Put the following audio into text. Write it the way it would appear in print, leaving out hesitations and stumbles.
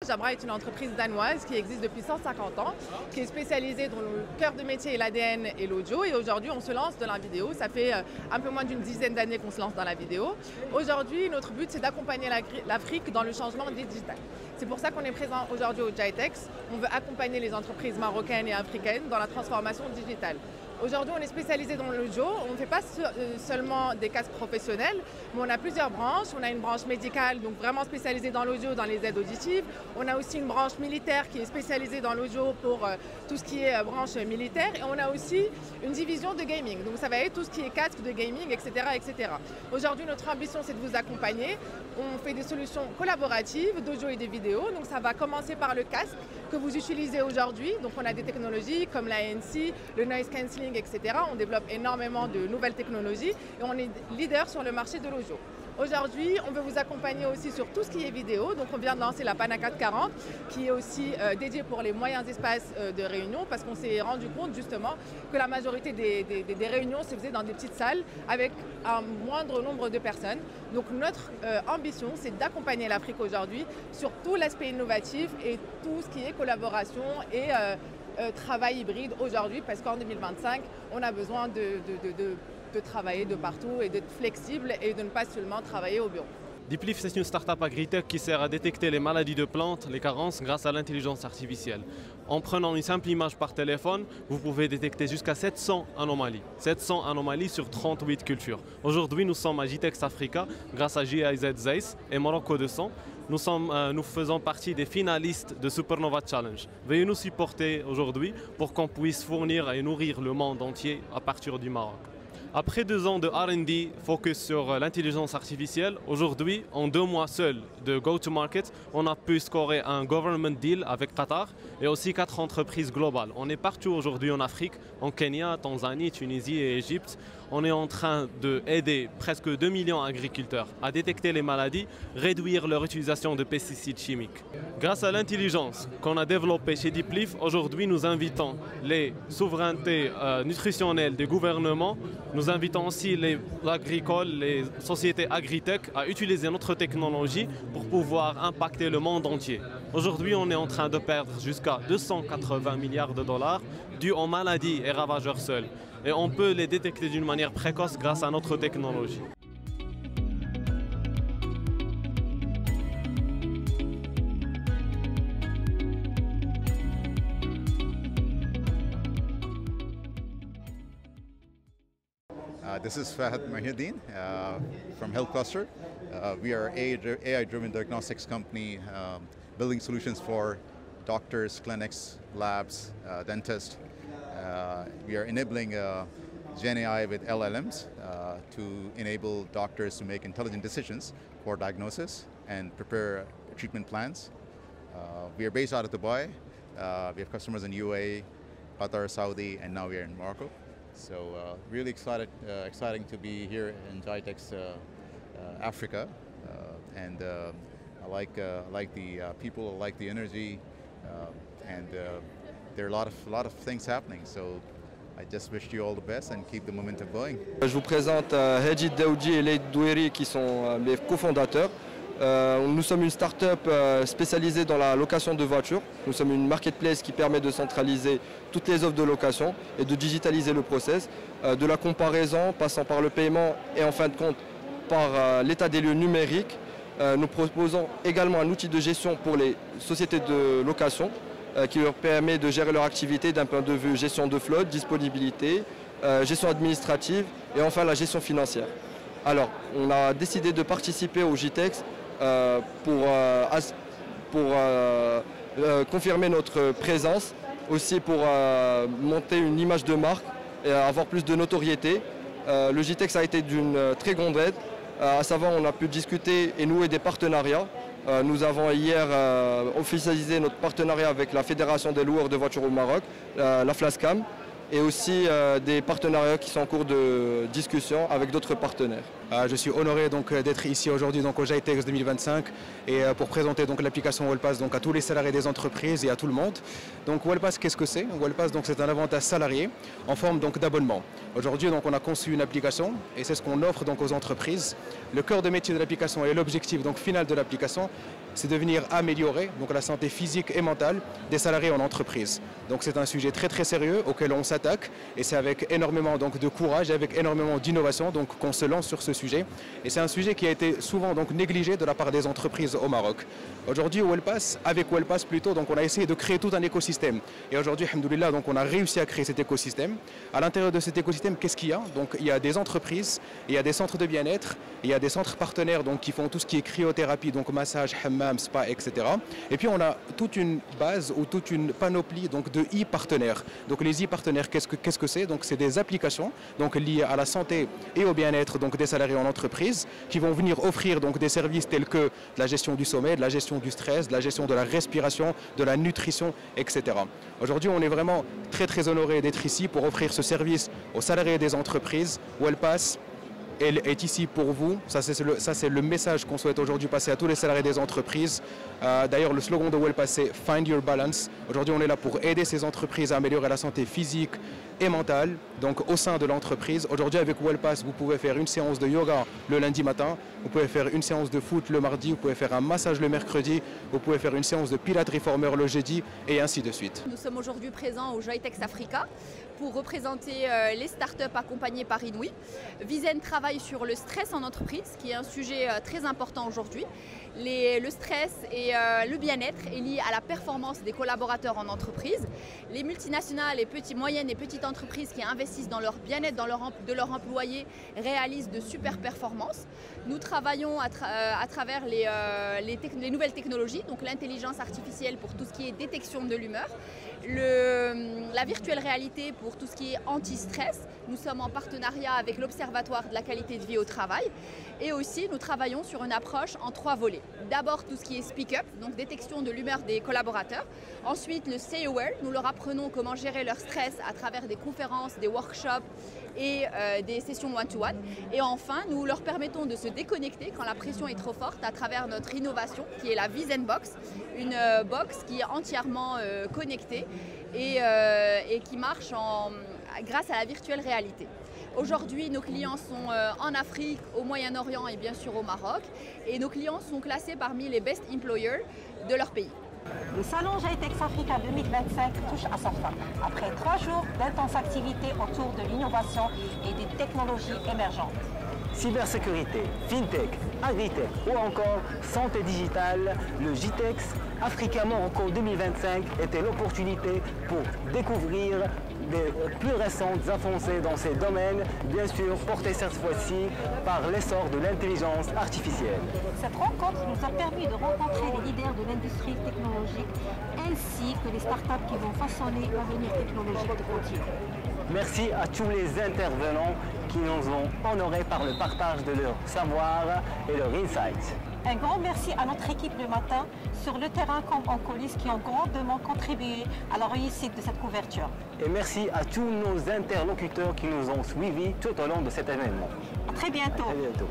Jabra est une entreprise danoise qui existe depuis 150 ans, qui est spécialisée dans le cœur de métier, l'ADN et l'audio. Et aujourd'hui, on se lance dans la vidéo. Ça fait un peu moins d'une dizaine d'années qu'on se lance dans la vidéo. Aujourd'hui, notre but, c'est d'accompagner l'Afrique dans le changement digital. C'est pour ça qu'on est présent aujourd'hui au GITEX. On veut accompagner les entreprises marocaines et africaines dans la transformation digitale. Aujourd'hui, on est spécialisé dans l'audio. On ne fait pas seulement des casques professionnels, mais on a plusieurs branches. On a une branche médicale, donc vraiment spécialisée dans l'audio, dans les aides auditives. On a aussi une branche militaire qui est spécialisée dans l'audio pour tout ce qui est branche militaire. Et on a aussi une division de gaming. Donc ça va être tout ce qui est casque de gaming, etc. etc. Aujourd'hui, notre ambition, c'est de vous accompagner. On fait des solutions collaboratives d'audio et de vidéo. Donc ça va commencer par le casque que vous utilisez aujourd'hui. Donc on a des technologies comme l'ANC, le noise cancelling, etc. On développe énormément de nouvelles technologies et on est leader sur le marché de l'audio. Aujourd'hui, on veut vous accompagner aussi sur tout ce qui est vidéo. Donc on vient de lancer la Pana 440 qui est aussi dédiée pour les moyens espaces de réunion parce qu'on s'est rendu compte justement que la majorité des réunions se faisaient dans des petites salles avec un moindre nombre de personnes. Donc notre ambition, c'est d'accompagner l'Afrique aujourd'hui sur tout l'aspect innovatif et tout ce qui est collaboration et travail hybride aujourd'hui parce qu'en 2025, on a besoin de travailler de partout et d'être flexible et de ne pas seulement travailler au bureau. Diplif, c'est une start-up agritech qui sert à détecter les maladies de plantes, les carences grâce à l'intelligence artificielle. En prenant une simple image par téléphone, vous pouvez détecter jusqu'à 700 anomalies. 700 anomalies sur 38 cultures. Aujourd'hui, nous sommes à GITEX Africa grâce à GIZ Zeiss et Morocco 200. Nous faisons partie des finalistes de Supernova Challenge. Veuillez nous supporter aujourd'hui pour qu'on puisse fournir et nourrir le monde entier à partir du Maroc. Après 2 ans de R&D focus sur l'intelligence artificielle, aujourd'hui, en 2 mois seuls de go-to-market, on a pu scorer un government deal avec Qatar et aussi 4 entreprises globales. On est partout aujourd'hui en Afrique, en Kenya, Tanzanie, Tunisie et Égypte. On est en train d'aider presque 2 millions d'agriculteurs à détecter les maladies, réduire leur utilisation de pesticides chimiques. Grâce à l'intelligence qu'on a développée chez Diplif, aujourd'hui nous invitons les souverainetés nutritionnelles des gouvernements, nous invitons aussi les agricoles, les sociétés agritech à utiliser notre technologie pour pouvoir impacter le monde entier. Aujourd'hui, on est en train de perdre jusqu'à 280 milliards de dollars dus aux maladies et ravageurs seuls. Et on peut les détecter d'une manière précoce grâce à notre technologie. This is Fahad Mahiuddin from Health Cluster. We are an AI-driven diagnostics company building solutions for doctors, clinics, labs, dentists. We are enabling GenAI with LLMs to enable doctors to make intelligent decisions for diagnosis and prepare treatment plans. We are based out of Dubai. We have customers in UAE, Qatar, Saudi, and now we are in Morocco. So really exciting to be here in GITEX Africa, and I like the people, I like the energy, and there are a lot of things happening. So I just wish you all the best and keep the momentum going. Je vous présente Hedjit Daoudi et Leïd Doueri qui sont mes cofondateurs. Nous sommes une start-up spécialisée dans la location de voitures. Nous sommes une marketplace qui permet de centraliser toutes les offres de location et de digitaliser le process, de la comparaison, passant par le paiement et en fin de compte par l'état des lieux numérique. Nous proposons également un outil de gestion pour les sociétés de location qui leur permet de gérer leur activité d'un point de vue gestion de flotte, disponibilité, gestion administrative et enfin la gestion financière. Alors, on a décidé de participer au GITEX pour confirmer notre présence, aussi pour monter une image de marque et avoir plus de notoriété. Le GITEX a été d'une très grande aide, à savoir on a pu discuter et nouer des partenariats. Nous avons hier officialisé notre partenariat avec la Fédération des loueurs de voitures au Maroc, la FLASCAM. et aussi des partenariats qui sont en cours de discussion avec d'autres partenaires. Je suis honoré d'être ici aujourd'hui au GITEX 2025 et pour présenter l'application WellPass à tous les salariés des entreprises et à tout le monde. Donc WellPass, qu'est-ce que c'est? WellPass, c'est un avantage salarié en forme d'abonnement. Aujourd'hui, on a conçu une application et c'est ce qu'on offre aux entreprises. Le cœur de métier de l'application et l'objectif final de l'application, c'est de venir améliorer la santé physique et mentale des salariés en entreprise. Donc c'est un sujet très très sérieux auquel on s'attaque et c'est avec énormément de courage et avec énormément d'innovation qu'on se lance sur ce sujet. Et c'est un sujet qui a été souvent négligé de la part des entreprises au Maroc. Aujourd'hui, avec WellPass plutôt, on a essayé de créer tout un écosystème. Et aujourd'hui, alhamdoulilah, on a réussi à créer cet écosystème. À l'intérieur de cet écosystème, qu'est-ce qu'il y a? Il y a des entreprises, il y a des centres de bien-être, il y a des centres partenaires qui font tout ce qui est cryothérapie, massage, hammam, spa, etc. Et puis on a toute une base ou toute une panoplie de e-partenaires. Donc les e-partenaires, qu'est-ce que c'est? C'est des applications liées à la santé et au bien-être des salariés en entreprise qui vont venir offrir des services tels que de la gestion du sommeil, de la gestion du stress, de la gestion de la respiration, de la nutrition, etc. Aujourd'hui, on est vraiment très très honoré d'être ici pour offrir ce service aux salariés des entreprises. WellPass est ici pour vous. Ça, c'est le message qu'on souhaite aujourd'hui passer à tous les salariés des entreprises. D'ailleurs, le slogan de WellPass, c'est « Find your balance ». Aujourd'hui, on est là pour aider ces entreprises à améliorer la santé physique et mentale, au sein de l'entreprise. Aujourd'hui, avec WellPass, vous pouvez faire une séance de yoga le lundi matin, vous pouvez faire une séance de foot le mardi, vous pouvez faire un massage le mercredi, vous pouvez faire une séance de Pilates Reformer le jeudi, et ainsi de suite. Nous sommes aujourd'hui présents au GITEX Africa pour représenter les startups accompagnées par Inouï. Vizen travaille sur le stress en entreprise, qui est un sujet très important aujourd'hui. Le stress et le bien-être est lié à la performance des collaborateurs en entreprise. Les multinationales et moyennes et petites entreprises qui investissent dans leur bien-être de leurs employés réalisent de super performances. Nous travaillons à travers les nouvelles technologies, donc l'intelligence artificielle pour tout ce qui est détection de l'humeur, la virtuelle réalité pour tout ce qui est anti-stress. Nous sommes en partenariat avec l'Observatoire de la qualité de vie au travail et aussi nous travaillons sur une approche en 3 volets. D'abord tout ce qui est speak-up, donc détection de l'humeur des collaborateurs. Ensuite le Stay Aware, nous leur apprenons comment gérer leur stress à travers des conférences, des workshops et des sessions one-to-one. Et enfin, nous leur permettons de se déconnecter quand la pression est trop forte à travers notre innovation qui est la Vizen Box, une box qui est entièrement connectée et qui marche grâce à la virtuelle réalité. Aujourd'hui, nos clients sont en Afrique, au Moyen-Orient et bien sûr au Maroc. Et nos clients sont classés parmi les best employers de leur pays. Le salon GITEX Africa 2025 touche à sa fin. Après 3 jours d'intenses activités autour de l'innovation et des technologies émergentes. Cybersécurité, FinTech, Agritech ou encore santé digitale, le GITEX Africa Morocco 2025 était l'opportunité pour découvrir des plus récentes avancées dans ces domaines, bien sûr portées cette fois-ci par l'essor de l'intelligence artificielle. Cette rencontre nous a permis de rencontrer les leaders de l'industrie technologique ainsi que les startups qui vont façonner l'avenir technologique de continent. Merci à tous les intervenants qui nous ont honorés par le partage de leur savoir et leur insights. Un grand merci à notre équipe le matin, sur le terrain comme en coulisses, qui ont grandement contribué à la réussite de cette couverture. Et merci à tous nos interlocuteurs qui nous ont suivis tout au long de cet événement. À très bientôt. À très bientôt.